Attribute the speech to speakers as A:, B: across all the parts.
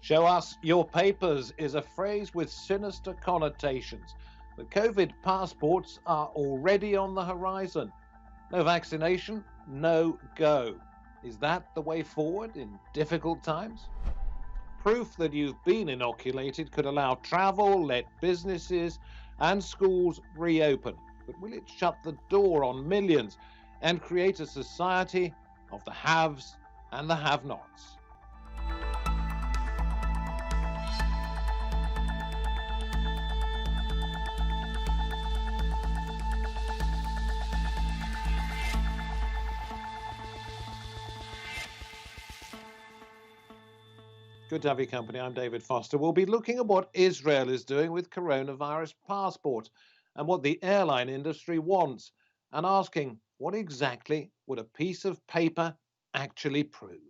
A: Show us your papers is a phrase with sinister connotations. The COVID passports are already on the horizon. No vaccination, no go. Is that the way forward in difficult times? Proof that you've been inoculated could allow travel, let businesses and schools reopen. But will it shut the door on millions and create a society of the haves and the have-nots? Good to have your company. I'm David Foster. We'll be looking at what Israel is doing with coronavirus passports and what the airline industry wants, and asking what exactly would a piece of paper actually prove.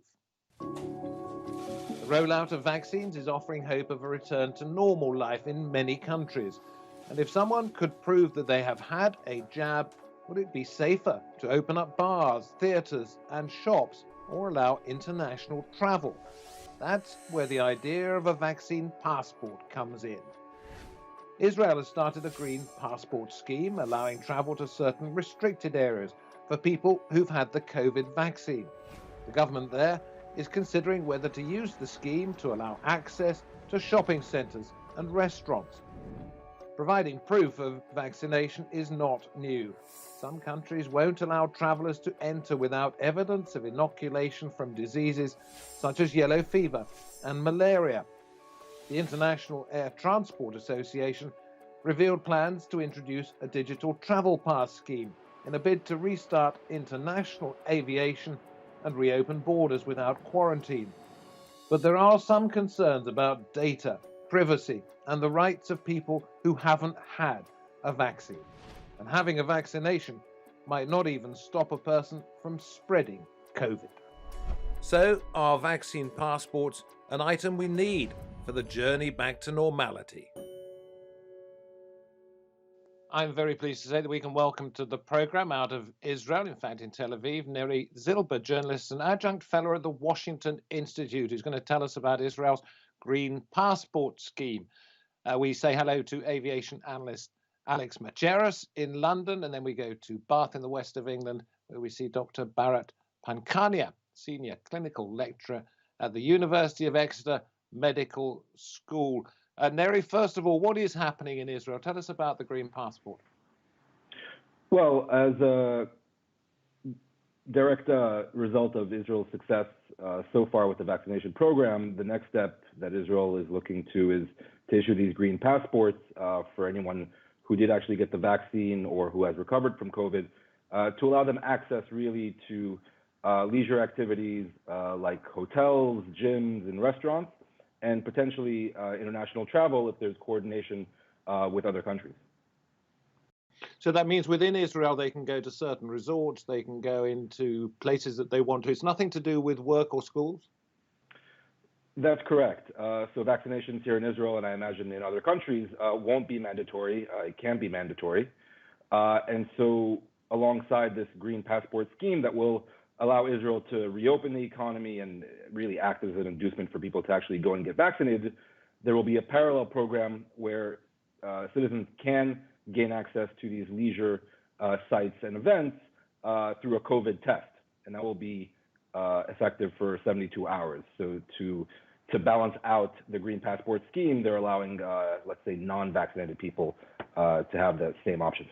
A: The rollout of vaccines is offering hope of a return to normal life in many countries. And if someone could prove that they have had a jab, would it be safer to open up bars, theatres and shops or allow international travel? That's where the idea of a vaccine passport comes in. Israel has started a green passport scheme allowing travel to certain restricted areas for people who've had the COVID vaccine. The government there is considering whether to use the scheme to allow access to shopping centres and restaurants. Providing proof of vaccination is not new. Some countries won't allow travellers to enter without evidence of inoculation from diseases such as yellow fever and malaria. The International Air Transport Association revealed plans to introduce a digital travel pass scheme in a bid to restart international aviation and reopen borders without quarantine. But there are some concerns about data, privacy, and the rights of people who haven't had a vaccine. And having a vaccination might not even stop a person from spreading COVID. So, are vaccine passports an item we need for the journey back to normality? I'm very pleased to say that we can welcome to the program out of Israel, in fact in Tel Aviv, Neri Zilber, journalist and adjunct fellow at the Washington Institute, who's going to tell us about Israel's green passport scheme. We say hello to aviation analyst Alex Macheras in London, and then we go to Bath in the west of England, where we see Dr. Bharat Pankhania, senior clinical lecturer at the University of Exeter Medical School. Neri, first of all, what is happening in Israel? Tell us about the green passport.
B: Well, as a direct result of Israel's success so far with the vaccination program, the next step that Israel is looking to is to issue these green passports for anyone who did actually get the vaccine or who has recovered from COVID, to allow them access really to leisure activities like hotels, gyms, and restaurants, and potentially international travel if there's coordination with other countries.
A: So that means within Israel they can go to certain resorts, they can go into places that they want to. It's nothing to do with work or schools?
B: That's correct. So vaccinations here in Israel, and I imagine in other countries, won't be mandatory. It can be mandatory. And so alongside this green passport scheme that will allow Israel to reopen the economy and really act as an inducement for people to actually go and get vaccinated, there will be a parallel program where citizens can gain access to these leisure sites and events through a COVID test. And that will be effective for 72 hours. So to balance out the green passport scheme, they're allowing, let's say, non-vaccinated people to have the same option.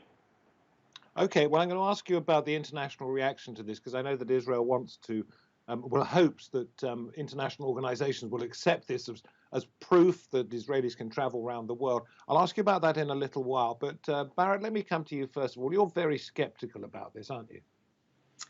A: Okay, well, I'm going to ask you about the international reaction to this, because I know that Israel wants to, hopes that international organizations will accept this as proof that Israelis can travel around the world. I'll ask you about that in a little while, but Bharat, let me come to you first of all. You're very skeptical about this, aren't you?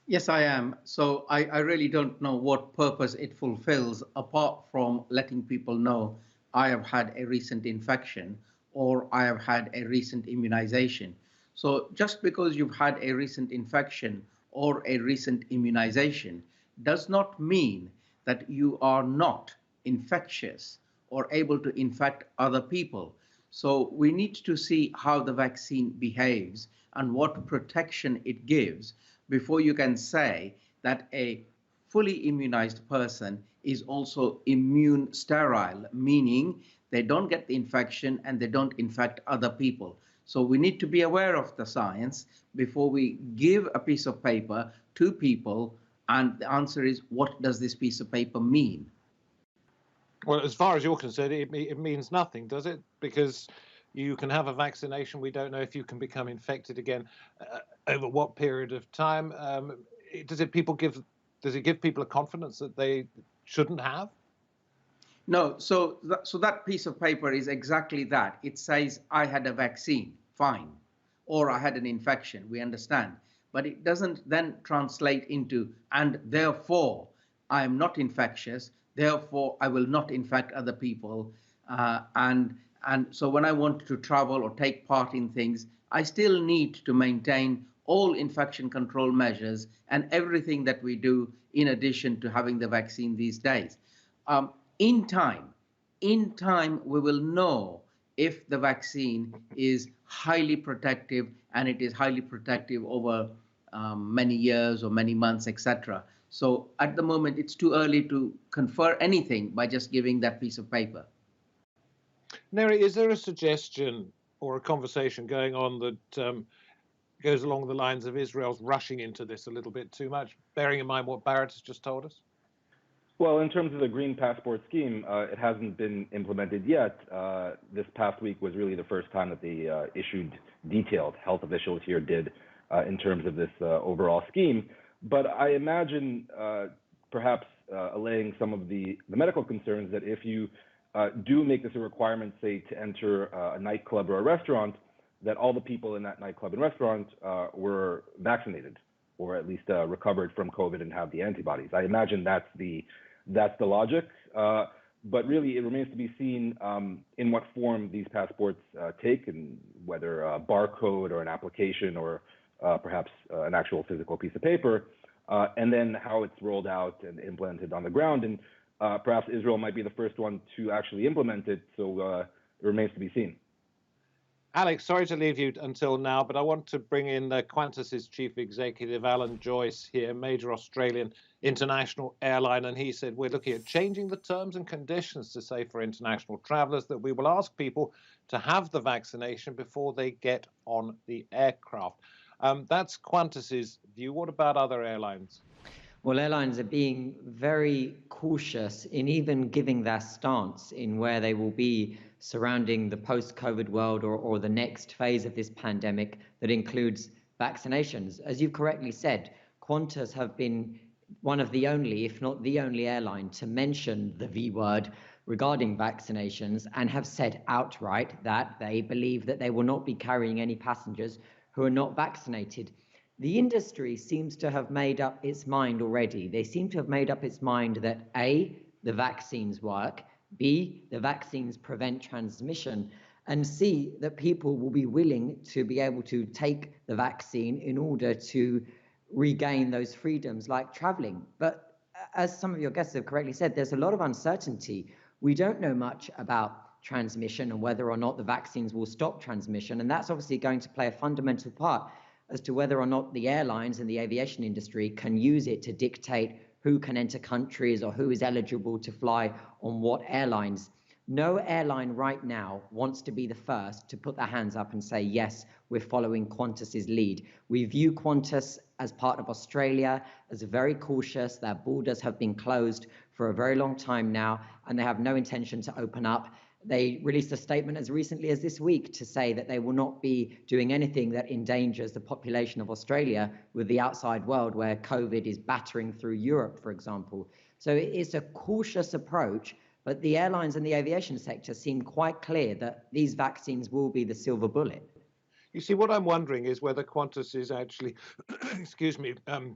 C: Yes, I am. So I really don't know what purpose it fulfills apart from letting people know I have had a recent infection or I have had a recent immunization. So just because you've had a recent infection or a recent immunization does not mean that you are not infectious or able to infect other people. So we need to see how the vaccine behaves and what protection it gives before you can say that a fully immunized person is also immune sterile, meaning they don't get the infection and they don't infect other people. So we need to be aware of the science before we give a piece of paper to people. And the answer is, what does this piece of paper mean?
A: Well, as far as you're concerned, it means nothing, does it? Because you can have a vaccination. We don't know if you can become infected again over what period of time. Does it give people a confidence that they shouldn't have?
C: No, so that piece of paper is exactly that. It says, I had a vaccine, fine, or I had an infection, we understand. But it doesn't then translate into, and therefore I am not infectious, therefore I will not infect other people. And so when I want to travel or take part in things, I still need to maintain all infection control measures and everything that we do in addition to having the vaccine these days. Um, in time, we will know if the vaccine is highly protective, and it is highly protective over many years or many months, etc. So at the moment, it's too early to confer anything by just giving that piece of paper.
A: Neri, is there a suggestion or a conversation going on that goes along the lines of Israel's rushing into this a little bit too much, bearing in mind what Bharat has just told us?
B: Well, in terms of the green passport scheme, it hasn't been implemented yet. This past week was really the first time that they issued detailed, health officials here did, in terms of this overall scheme. But I imagine perhaps allaying some of the medical concerns that if you do make this a requirement, say, to enter a nightclub or a restaurant, that all the people in that nightclub and restaurant were vaccinated, or at least recovered from COVID and have the antibodies. I imagine that's the logic. But really, it remains to be seen in what form these passports take, and whether a barcode or an application or perhaps an actual physical piece of paper, and then how it's rolled out and implemented on the ground. And perhaps Israel might be the first one to actually implement it, so it remains to be seen.
A: Alex, sorry to leave you until now, but I want to bring in Qantas's chief executive, Alan Joyce, here, major Australian international airline, and he said we're looking at changing the terms and conditions to say for international travellers that we will ask people to have the vaccination before they get on the aircraft. That's Qantas's view. What about other airlines?
D: Well, airlines are being very cautious in even giving their stance in where they will be surrounding the post-COVID world or the next phase of this pandemic that includes vaccinations. As you correctly said, Qantas have been one of the only, if not the only airline to mention the V word regarding vaccinations, and have said outright that they believe that they will not be carrying any passengers who are not vaccinated. The industry seems to have made up its mind already. They seem to have made up its mind that A, the vaccines work, B, the vaccines prevent transmission, and C, that people will be willing to be able to take the vaccine in order to regain those freedoms like traveling. But as some of your guests have correctly said, there's a lot of uncertainty. We don't know much about transmission and whether or not the vaccines will stop transmission, and that's obviously going to play a fundamental part as to whether or not the airlines and the aviation industry can use it to dictate who can enter countries or who is eligible to fly on what airlines. No airline right now wants to be the first to put their hands up and say, yes, we're following Qantas's lead. We view Qantas as part of Australia as very cautious. Their borders have been closed for a very long time now, and they have no intention to open up. They released a statement as recently as this week to say that they will not be doing anything that endangers the population of Australia with the outside world, where COVID is battering through Europe, for example. So it's a cautious approach, but the airlines and the aviation sector seem quite clear that these vaccines will be the silver bullet.
A: You see, what I'm wondering is whether Qantas is actually,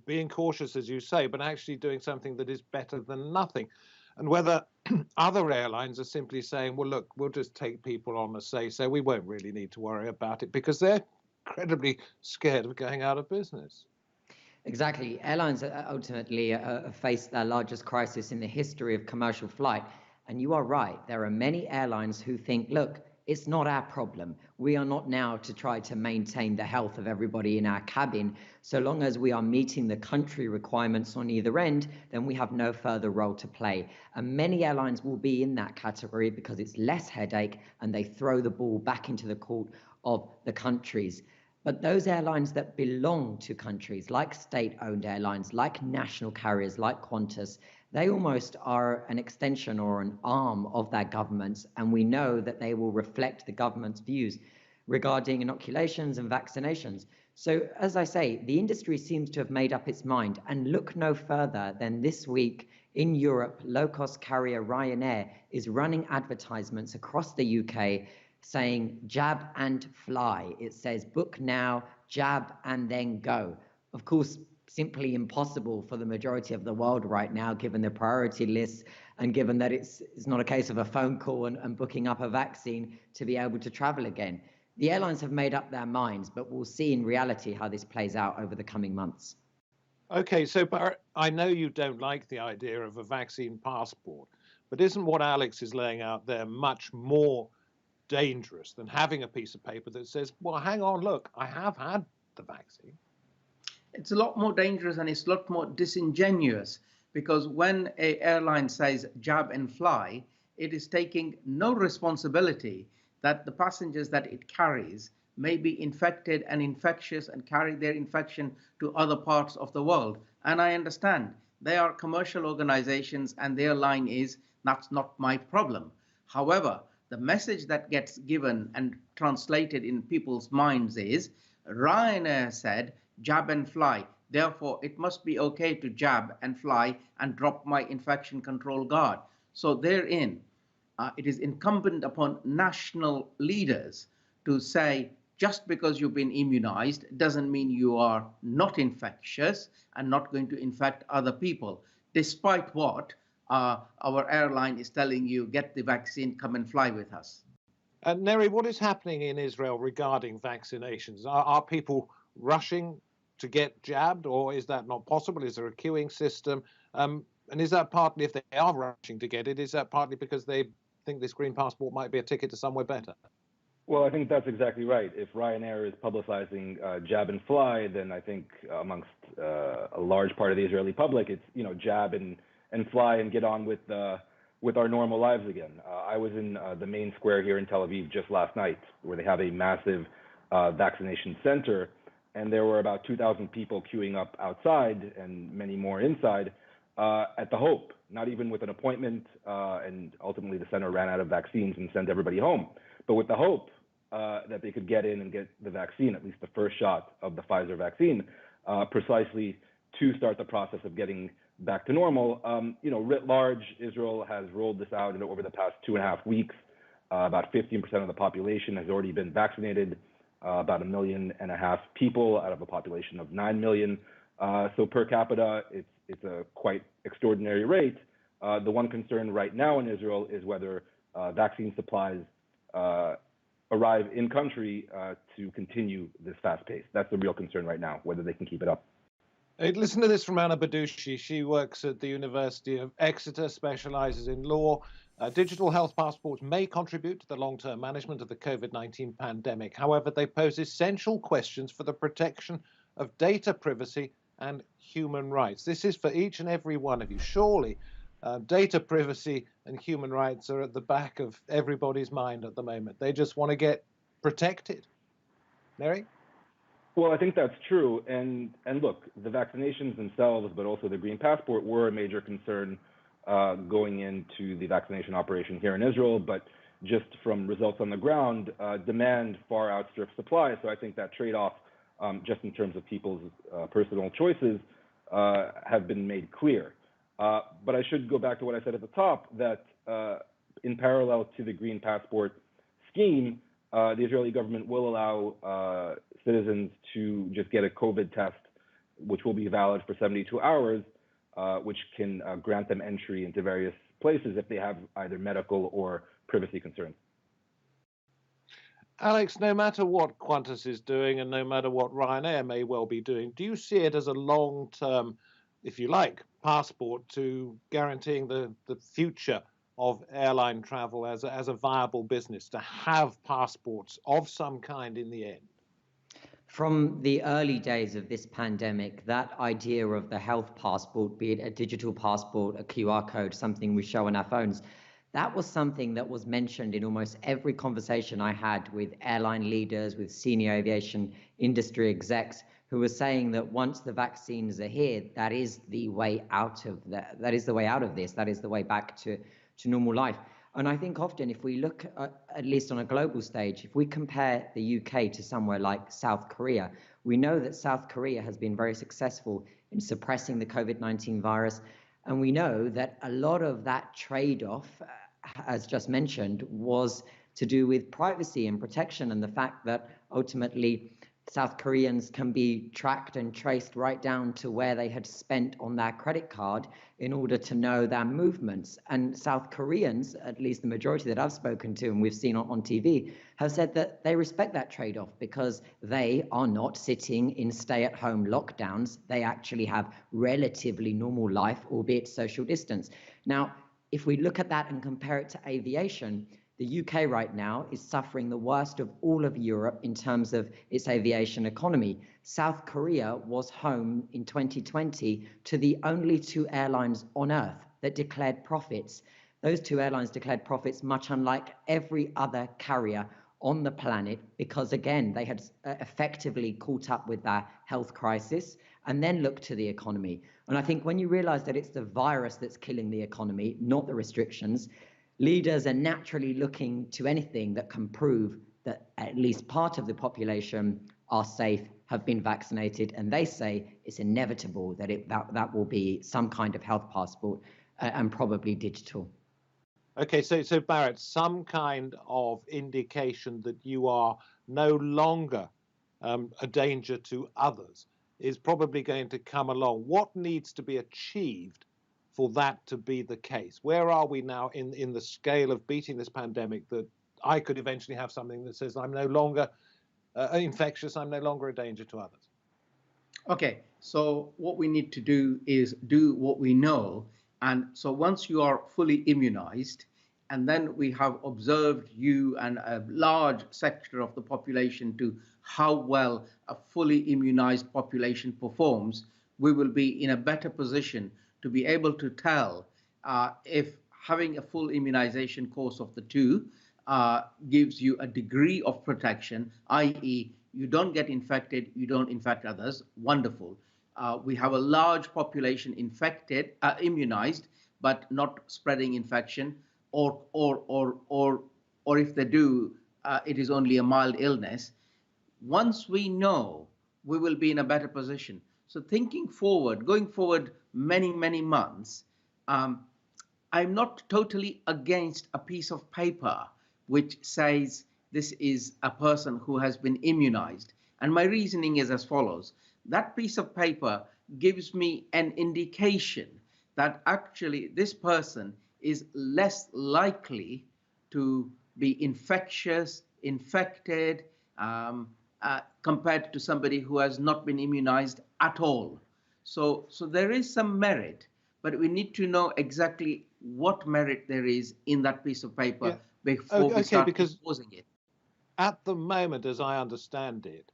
A: being cautious, as you say, but actually doing something that is better than nothing. And whether other airlines are simply saying, well, look, we'll just take people on a say-so. We won't really need to worry about it because they're incredibly scared of going out of business.
D: Exactly. Airlines ultimately face their largest crisis in the history of commercial flight. And you are right. There are many airlines who think, look, It's not our problem. We are not now to try to maintain the health of everybody in our cabin. So long as we are meeting the country requirements on either end, then we have no further role to play. And many airlines will be in that category because it's less headache and they throw the ball back into the court of the countries. But those airlines that belong to countries, like state-owned airlines, like national carriers, like Qantas, they almost are an extension or an arm of their governments, and we know that they will reflect the government's views regarding inoculations and vaccinations. So, as I say, the industry seems to have made up its mind, and look no further than this week in Europe, low-cost carrier Ryanair is running advertisements across the UK saying jab and fly. It says book now, jab and then go. Of course, simply impossible for the majority of the world right now, given the priority lists and given that it's not a case of a phone call and booking up a vaccine to be able to travel again. The airlines have made up their minds, but we'll see in reality how this plays out over the coming months.
A: Okay, so Bharat, I know you don't like the idea of a vaccine passport, but isn't what Alex is laying out there much more dangerous than having a piece of paper that says, well, hang on, look, I have had the vaccine?
C: It's a lot more dangerous and it's a lot more disingenuous, because when an airline says jab and fly, it is taking no responsibility that the passengers that it carries may be infected and infectious and carry their infection to other parts of the world. And I understand they are commercial organizations and their line is, that's not my problem. However, the message that gets given and translated in people's minds is, Ryanair said jab and fly, therefore it must be okay to jab and fly and drop my infection control guard. So therein, it is incumbent upon national leaders to say, just because you've been immunized doesn't mean you are not infectious and not going to infect other people, despite what our airline is telling you, get the vaccine, come and fly with us.
A: Neri, what is happening in Israel regarding vaccinations? Are people rushing to get jabbed, or is that not possible? Is there a queuing system? And is that partly, if they are rushing to get it, is that partly because they think this green passport might be a ticket to somewhere better?
B: Well, I think that's exactly right. If Ryanair is publicizing jab and fly, then I think amongst a large part of the Israeli public, it's jab and fly and get on with our normal lives again. I was in the main square here in Tel Aviv just last night, where they have a massive vaccination center, and there were about 2,000 people queuing up outside and many more inside at the hope, not even with an appointment, and ultimately the center ran out of vaccines and sent everybody home, but with the hope that they could get in and get the vaccine, at least the first shot of the Pfizer vaccine, precisely to start the process of getting back to normal. Writ large, Israel has rolled this out over the past 2.5 weeks. About 15% of the population has already been vaccinated, about 1.5 million people out of a population of 9 million. So per capita, it's a quite extraordinary rate. The one concern right now in Israel is whether vaccine supplies arrive in country to continue this fast pace. That's the real concern right now, whether they can keep it up.
A: Hey, listen to this from Anna Badushi. She works at the University of Exeter, specializes in law. Digital health passports may contribute to the long-term management of the COVID-19 pandemic. However, they pose essential questions for the protection of data privacy and human rights. This is for each and every one of you. Surely, data privacy and human rights are at the back of everybody's mind at the moment. They just want to get protected. Neri?
B: Well, I think that's true. And look, the vaccinations themselves, but also the green passport, were a major concern going into the vaccination operation here in Israel. But just from results on the ground, demand far outstrips supply. So I think that trade-off, just in terms of people's personal choices, have been made clear. But I should go back to what I said at the top, that in parallel to the green passport scheme, the Israeli government will allow citizens to just get a COVID test, which will be valid for 72 hours, which can grant them entry into various places if they have either medical or privacy concerns.
A: Alex, no matter what Qantas is doing and no matter what Ryanair may well be doing, do you see it as a long-term, if you like, passport to guaranteeing the future of airline travel as a viable business to have passports of some kind in the end?
D: From the early days of this pandemic, that idea of the health passport, be it a digital passport, a QR code, something we show on our phones, that was something that was mentioned in almost every conversation I had with airline leaders, with senior aviation industry execs, who were saying that once the vaccines are here, that is the way out of that is the way out of this, that is the way back to normal life. And I think often if we look at least on a global stage, if we compare the UK to somewhere like South Korea, we know that South Korea has been very successful in suppressing the COVID-19 virus. And we know that a lot of that trade-off, as just mentioned, was to do with privacy and protection, and the fact that ultimately South Koreans can be tracked and traced right down to where they had spent on their credit card in order to know their movements. And South Koreans, at least the majority that I've spoken to and we've seen on TV, have said that they respect that trade-off because they are not sitting in stay-at-home lockdowns. They actually have relatively normal life, albeit social distance. Now, if we look at that and compare it to aviation, the UK right now is suffering the worst of all of Europe in terms of its aviation economy. South Korea was home in 2020 to the only two airlines on earth that declared profits. Those two airlines declared profits much unlike every other carrier on the planet because, again, they had effectively caught up with their health crisis and then looked to the economy. And I think when you realize that it's the virus that's killing the economy, not the restrictions, leaders are naturally looking to anything that can prove that at least part of the population are safe, have been vaccinated, and they say it's inevitable that that will be some kind of health passport and probably digital.
A: Okay, so Bharat, some kind of indication that you are no longer a danger to others is probably going to come along. What needs to be achieved for that to be the case? Where are we now in the scale of beating this pandemic that I could eventually have something that says I'm no longer infectious, I'm no longer a danger to others?
C: Okay, so what we need to do is do what we know. And so once you are fully immunized, and then we have observed you and a large sector of the population to how well a fully immunized population performs, we will be in a better position to be able to tell if having a full immunization course of the two gives you a degree of protection, i.e., you don't get infected, you don't infect others. Wonderful. We have a large population infected, immunized, but not spreading infection, or if they do, it is only a mild illness. Once we know, we will be in a better position. So thinking forward, going forward many months, I'm not totally against a piece of paper which says this is a person who has been immunized. And my reasoning is as follows. That piece of paper gives me an indication that actually this person is less likely to be infectious, infected, compared to somebody who has not been immunized at all. So there is some merit, but we need to know exactly what merit there is in that piece of paper before we start imposing it.
A: At the moment, as I understand it,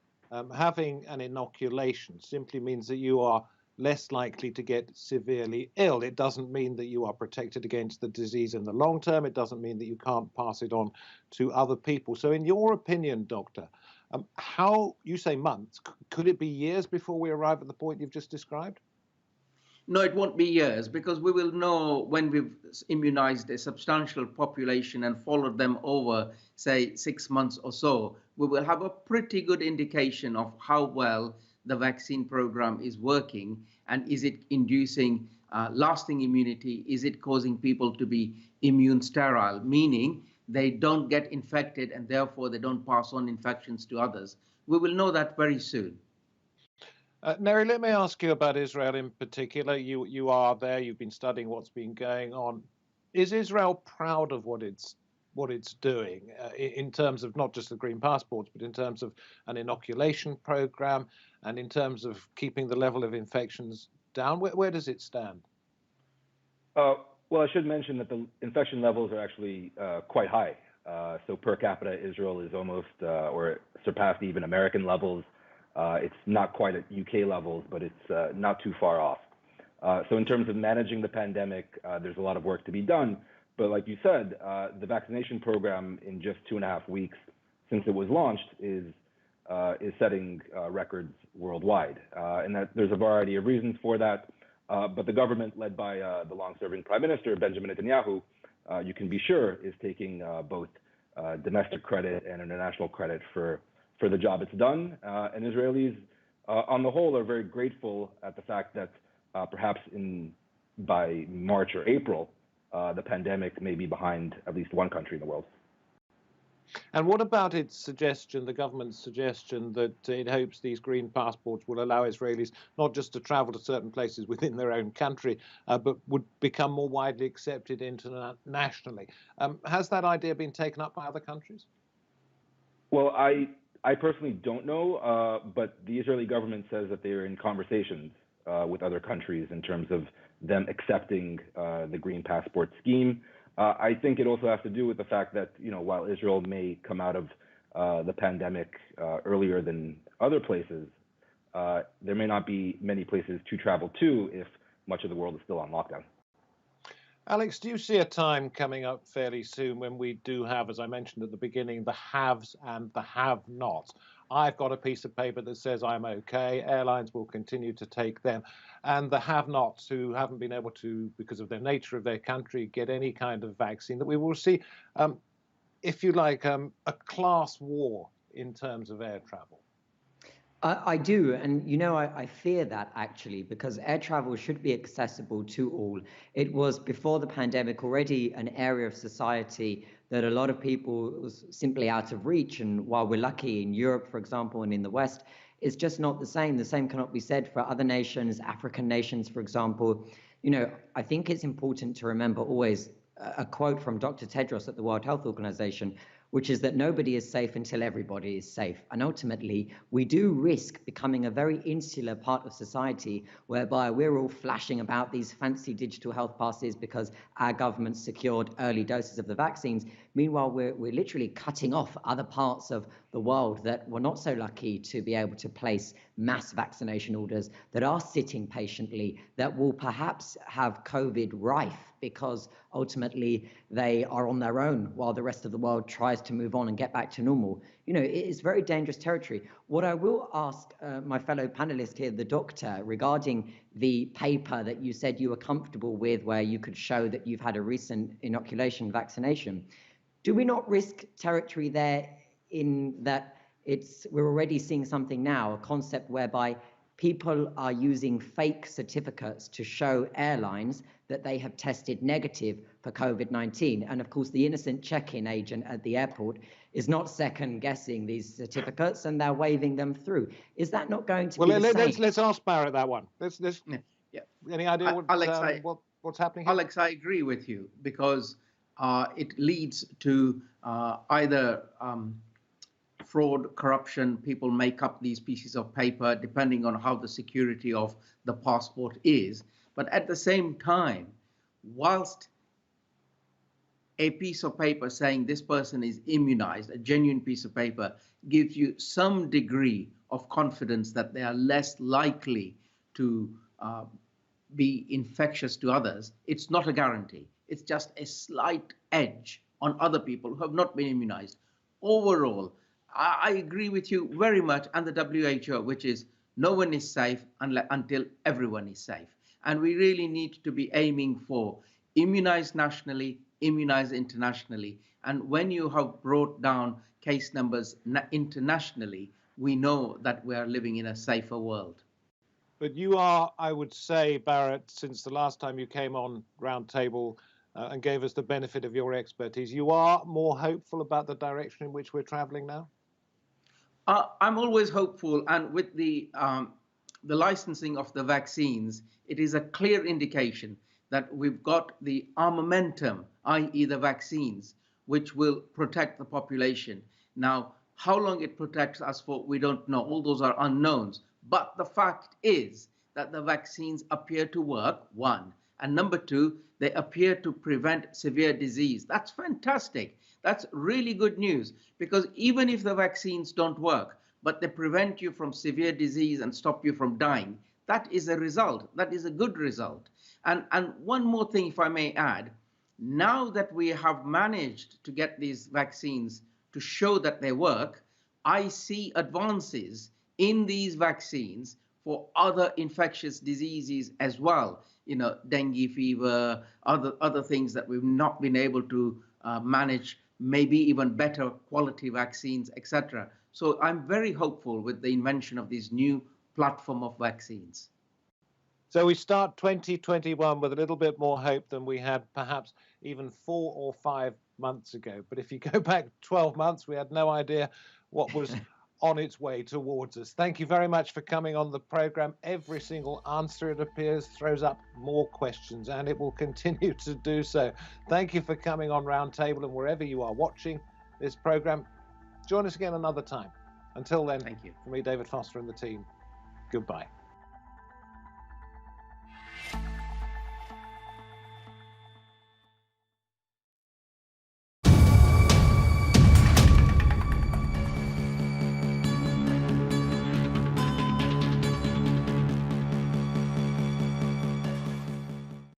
A: having an inoculation simply means that you are less likely to get severely ill. It doesn't mean that you are protected against the disease in the long term. It doesn't mean that you can't pass it on to other people. So in your opinion, Doctor, how, you say months, could it be years before we arrive at the point you've just described?
C: No, it won't be years, because we will know when we've immunized a substantial population and followed them over, say, 6 months or so. We will have a pretty good indication of how well the vaccine program is working, and is it inducing lasting immunity? Is it causing people to be immune sterile, meaning they don't get infected and therefore they don't pass on infections to others? We will know that very soon.
A: Neri, let me ask you about Israel in particular. You are there. You've been studying what's been going on. Is Israel proud of what it's doing in terms of not just the green passports, but in terms of an inoculation program and in terms of keeping the level of infections down? Where does it stand?
B: Well, Well, I should mention that the infection levels are actually quite high. So per capita, Israel is almost or surpassed even American levels. It's not quite at UK levels, but it's not too far off. So in terms of managing the pandemic, there's a lot of work to be done. But like you said, the vaccination program in just 2.5 weeks since it was launched is setting records worldwide. And that there's a variety of reasons for that. But the government led by the long-serving Prime Minister, Benjamin Netanyahu, you can be sure is taking both domestic credit and international credit for the job it's done. And Israelis, on the whole, are very grateful at the fact that perhaps by March or April, the pandemic may be behind at least one country in the world.
A: And what about its suggestion, the government's suggestion, that it hopes these green passports will allow Israelis not just to travel to certain places within their own country, but would become more widely accepted internationally? Has that idea been taken up by other countries?
B: Well, I personally don't know, but the Israeli government says that they are in conversations with other countries in terms of them accepting the green passport scheme. I think it also has to do with the fact that, while Israel may come out of the pandemic earlier than other places, there may not be many places to travel to if much of the world is still on lockdown.
A: Alex, do you see a time coming up fairly soon when we do have, as I mentioned at the beginning, the haves and the have-nots? I've got a piece of paper that says I'm okay. Airlines will continue to take them. And the have-nots who haven't been able to, because of the nature of their country, get any kind of vaccine, that we will see, if you like, a class war in terms of air travel.
D: I do, and I fear that actually, because air travel should be accessible to all. It was before the pandemic already an area of society that a lot of people was simply out of reach. And while we're lucky in Europe, for example, and in the West, it's just not the same. The same cannot be said for other nations, African nations, for example. I think it's important to remember always a quote from Dr. Tedros at the World Health Organization, which is that nobody is safe until everybody is safe. And ultimately, we do risk becoming a very insular part of society whereby we're all flashing about these fancy digital health passes because our government secured early doses of the vaccines. Meanwhile, we're literally cutting off other parts of the world that were not so lucky to be able to place mass vaccination orders, that are sitting patiently, that will perhaps have COVID rife because ultimately they are on their own while the rest of the world tries to move on and get back to normal. It is very dangerous territory. What I will ask my fellow panelist here, the doctor, regarding the paper that you said you were comfortable with, where you could show that you've had a recent inoculation vaccination, do we not risk territory there in that we're already seeing something now, a concept whereby people are using fake certificates to show airlines that they have tested negative for COVID-19. And of course, the innocent check-in agent at the airport is not second guessing these certificates and they're waving them through. Is that not going to be the same?
A: Let's ask Bharat that one.
C: Yeah.
A: Any idea what's happening here?
C: Alex, I agree with you, because it leads to either fraud, corruption. People make up these pieces of paper depending on how the security of the passport is. But at the same time, whilst a piece of paper saying this person is immunized, a genuine piece of paper, gives you some degree of confidence that they are less likely to be infectious to others, it's not a guarantee. It's just a slight edge on other people who have not been immunized. Overall, I agree with you very much, and the WHO, which is no one is safe until everyone is safe. And we really need to be aiming for immunized nationally, immunized internationally. And when you have brought down case numbers internationally, we know that we are living in a safer world.
A: But you are, I would say, Bharat, since the last time you came on Roundtable and gave us the benefit of your expertise, you are more hopeful about the direction in which we're traveling now?
C: I'm always hopeful, and with the licensing of the vaccines, it is a clear indication that we've got the armamentum, i.e. the vaccines, which will protect the population. Now, how long it protects us for, we don't know. All those are unknowns. But the fact is that the vaccines appear to work, one. And number two, they appear to prevent severe disease. That's fantastic. That's really good news, because even if the vaccines don't work, but they prevent you from severe disease and stop you from dying, that is a result. That is a good result. And one more thing, if I may add, now that we have managed to get these vaccines to show that they work, I see advances in these vaccines for other infectious diseases as well. Dengue fever, other things that we've not been able to manage, maybe even better quality vaccines, etc. So I'm very hopeful with the invention of this new platform of vaccines.
A: So we start 2021 with a little bit more hope than we had perhaps even 4 or 5 months ago. But if you go back 12 months, we had no idea what was on its way towards us. Thank you very much for coming on the program. Every single answer, it appears, throws up more questions, and it will continue to do so. Thank you for coming on Roundtable, and wherever you are watching this program, join us again another time. Until then,
C: thank you.
A: from me, David Foster, and the team, goodbye.